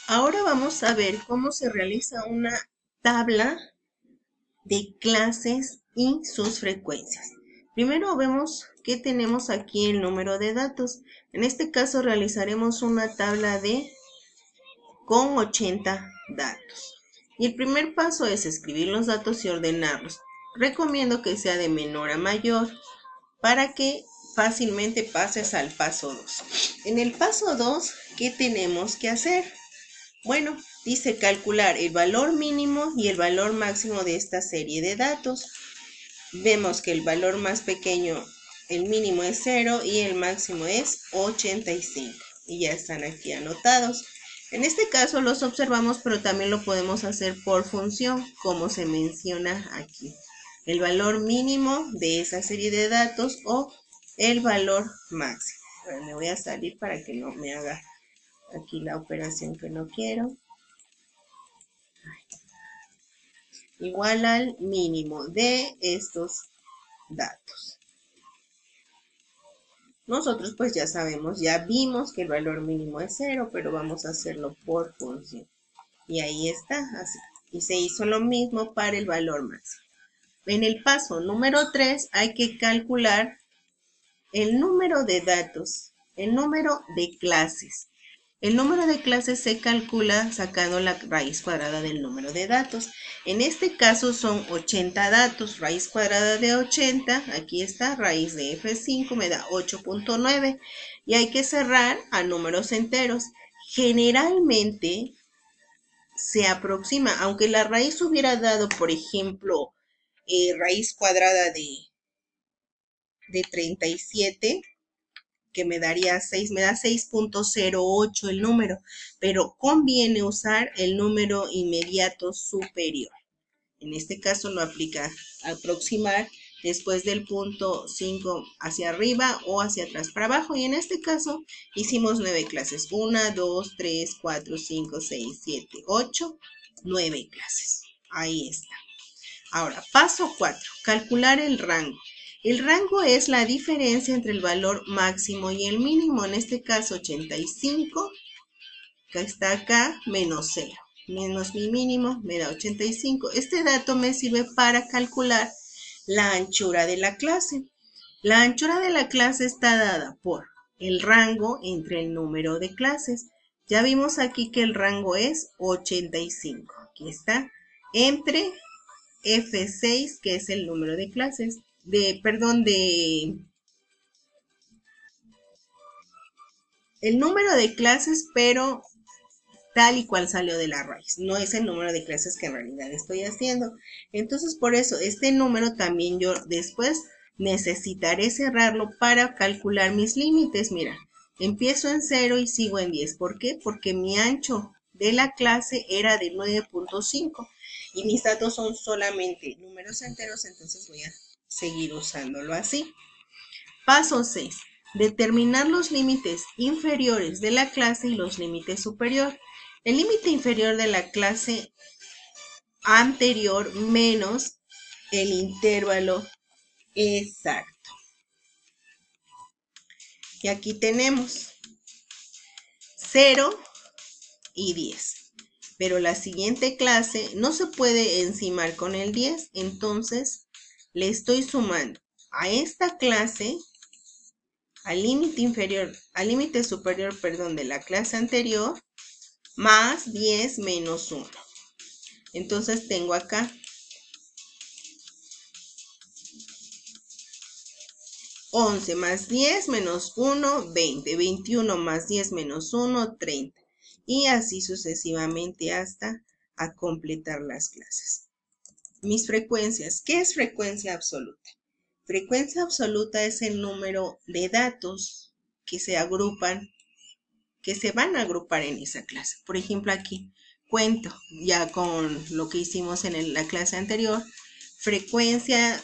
Ahora vamos a ver cómo se realiza una tabla de clases y sus frecuencias. Primero vemos que tenemos aquí el número de datos. En este caso realizaremos una tabla con 80 datos. Y el primer paso es escribir los datos y ordenarlos. Recomiendo que sea de menor a mayor para que fácilmente pases al paso 2. En el paso 2, ¿qué tenemos que hacer? Bueno, dice calcular el valor mínimo y el valor máximo de esta serie de datos. Vemos que el valor más pequeño, el mínimo es 0 y el máximo es 85. Y ya están aquí anotados. En este caso los observamos, pero también lo podemos hacer por función, como se menciona aquí. El valor mínimo de esa serie de datos o el valor máximo. Ahora me voy a salir para que no me haga aquí la operación que no quiero. Igual al mínimo de estos datos. Nosotros pues ya sabemos, ya vimos que el valor mínimo es 0, pero vamos a hacerlo por función. Y ahí está, así. Y se hizo lo mismo para el valor máximo. En el paso número 3 hay que calcular el número de datos, el número de clases. El número de clases se calcula sacando la raíz cuadrada del número de datos. En este caso son 80 datos, raíz cuadrada de 80, aquí está, raíz de F5 me da 8.9 y hay que cerrar a números enteros. Generalmente se aproxima, aunque la raíz hubiera dado, por ejemplo, raíz cuadrada de 37, que me daría 6, me da 6.08 el número, pero conviene usar el número inmediato superior. En este caso lo aplica aproximar después del punto 5 hacia arriba o hacia atrás para abajo. Y en este caso hicimos 9 clases. 1, 2, 3, 4, 5, 6, 7, 8, 9 clases. Ahí está. Ahora, paso 4. Calcular el rango. El rango es la diferencia entre el valor máximo y el mínimo. En este caso, 85, que está acá, menos 0. Menos mi mínimo me da 85. Este dato me sirve para calcular la anchura de la clase. La anchura de la clase está dada por el rango entre el número de clases. Ya vimos aquí que el rango es 85. Aquí está. Entre F6, que es el número de clases, el número de clases, pero tal y cual salió de la raíz. No es el número de clases que en realidad estoy haciendo. Entonces, por eso, este número también yo después necesitaré cerrarlo para calcular mis límites. Mira, empiezo en 0 y sigo en 10. ¿Por qué? Porque mi ancho de la clase era de 9.5 y mis datos son solamente números enteros, entonces voy a seguir usándolo así. Paso 6. Determinar los límites inferiores de la clase y los límites superiores. El límite inferior de la clase anterior menos el intervalo exacto. Y aquí tenemos 0 y 10. Pero la siguiente clase no se puede encimar con el 10, entonces le estoy sumando a esta clase, al límite superior, de la clase anterior, más 10 menos 1. Entonces tengo acá 11 más 10 menos 1, 20. 21 más 10 menos 1, 30. Y así sucesivamente hasta a completar las clases. Mis frecuencias. ¿Qué es frecuencia absoluta? Frecuencia absoluta es el número de datos que se agrupan, que se van a agrupar en esa clase. Por ejemplo, aquí cuento ya con lo que hicimos en la clase anterior. Frecuencia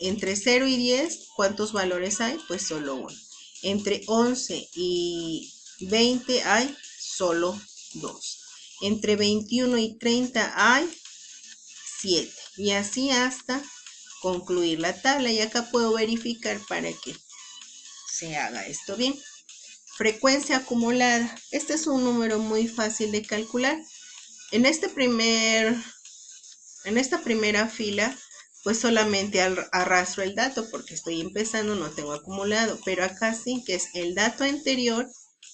entre 0 y 10, ¿cuántos valores hay? Pues solo uno. Entre 11 y 20 hay solo 2. Entre 21 y 30 hay 7. Y así hasta concluir la tabla. Y acá puedo verificar para que se haga esto bien. frecuencia acumulada. Este es un número muy fácil de calcular. En esta primera fila, pues solamente arrastro el dato porque estoy empezando, no tengo acumulado, pero acá sí que es el dato anterior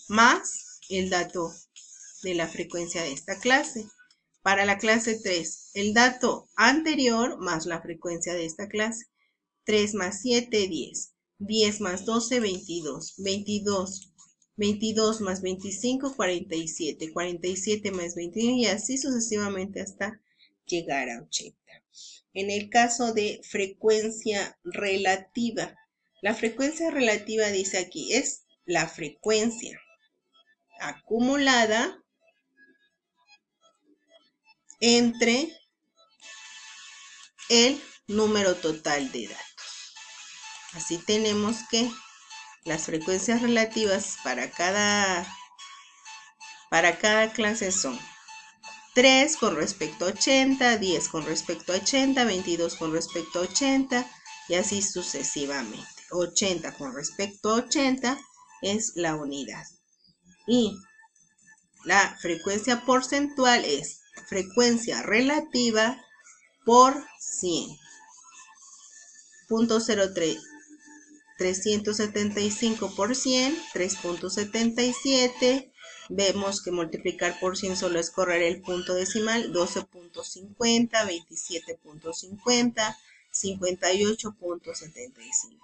más el dato de la frecuencia de esta clase. Para la clase 3, el dato anterior más la frecuencia de esta clase. 3 más 7, 10. 10 más 12, 22. 22 más 25, 47. 47 más 21 y así sucesivamente hasta llegar a 80. En el caso de frecuencia relativa, la frecuencia relativa dice aquí es la frecuencia acumulada entre el número total de datos. Así tenemos que las frecuencias relativas para cada clase son 3 con respecto a 80, 10 con respecto a 80, 22 con respecto a 80 y así sucesivamente. 80 con respecto a 80 es la unidad. Y la frecuencia porcentual es frecuencia relativa por 100. 0.03. 375 por 100, 3.77. Vemos que multiplicar por 100 solo es correr el punto decimal. 12.50, 27.50, 58.75.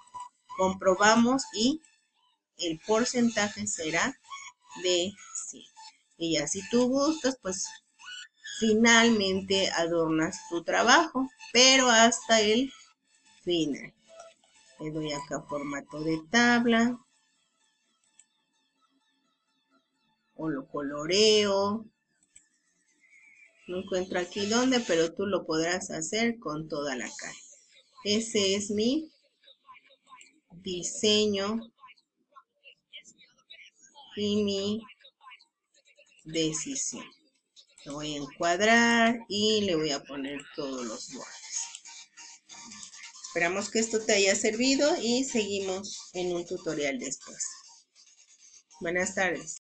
Comprobamos y el porcentaje será de 100. Y ya si tú gustas, pues finalmente adornas tu trabajo, pero hasta el final. Le doy acá formato de tabla. O lo coloreo. No encuentro aquí dónde, pero tú lo podrás hacer con toda la cara. Ese es mi diseño y mi decisión. Lo voy a encuadrar y le voy a poner todos los bordes. Esperamos que esto te haya servido y seguimos en un tutorial después. Buenas tardes.